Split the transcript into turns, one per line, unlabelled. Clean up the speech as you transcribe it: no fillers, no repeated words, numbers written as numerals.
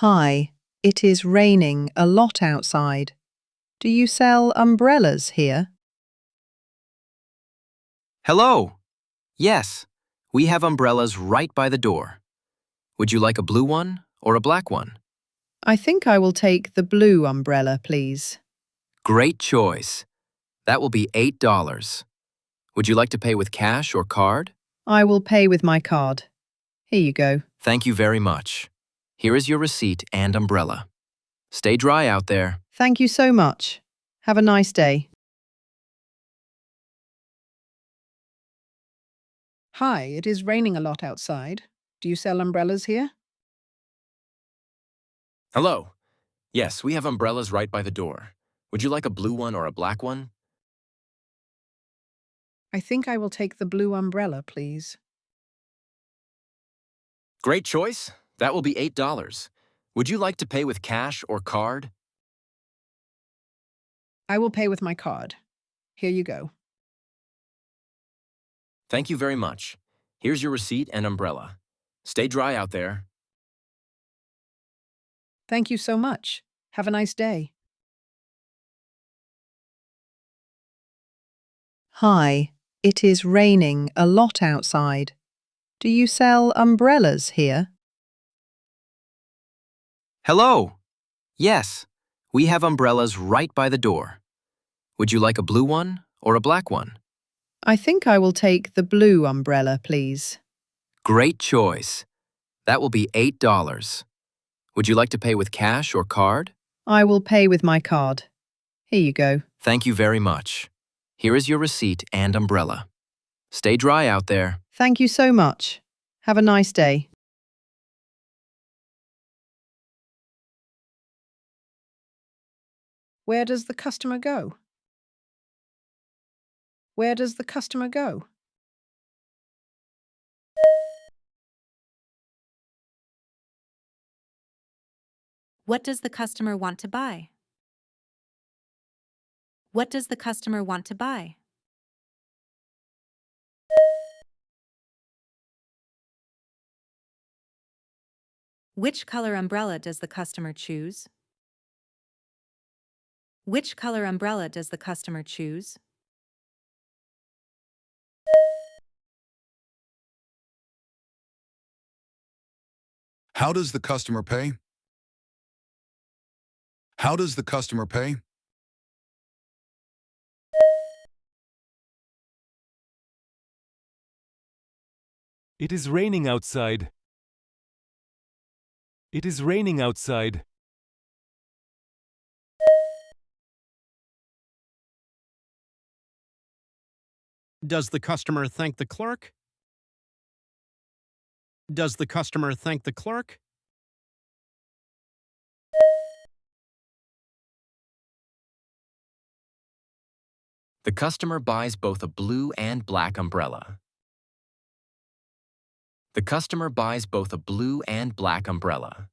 Hi, it is raining a lot outside. Do you sell umbrellas here?
Hello! Yes, we have umbrellas right by the door. Would you like a blue one or a black one?
I think I will take the blue umbrella, please.
Great choice. That will be $8. Would you like to pay with cash or card?
I will pay with my card. Here you go.
Thank you very much. Here is your receipt and umbrella. Stay dry out there.
Thank you so much. Have a nice day. Hi, it is raining a lot outside. Do you sell umbrellas here?
Hello. Yes, we have umbrellas right by the door. Would you like a blue one or a black one?
I think I will take the blue umbrella, please.
Great choice. That will be $8. Would you like to pay with cash or card?
I will pay with my card. Here you go.
Thank you very much. Here's your receipt and umbrella. Stay dry out there.
Thank you so much. Have a nice day. Hi, it is raining a lot outside. Do you sell umbrellas here?
Hello. Yes, we have umbrellas right by the door. Would you like a blue one or a black one?
I think I will take the blue umbrella, please.
Great choice. That will be $8. Would you like to pay with cash or card?
I will pay with my card. Here you go.
Thank you very much. Here is your receipt and umbrella. Stay dry out there.
Thank you so much. Have a nice day. Where does the customer go? Where does the customer go?
What does the customer want to buy? What does the customer want to buy? Which color umbrella does the customer choose? Which color umbrella does the customer choose?
How does the customer pay? How does the customer pay?
It is raining outside. It is raining outside.
Does the customer thank the clerk? Does the customer thank the clerk?
The customer buys both a blue and black umbrella. The customer buys both a blue and black umbrella.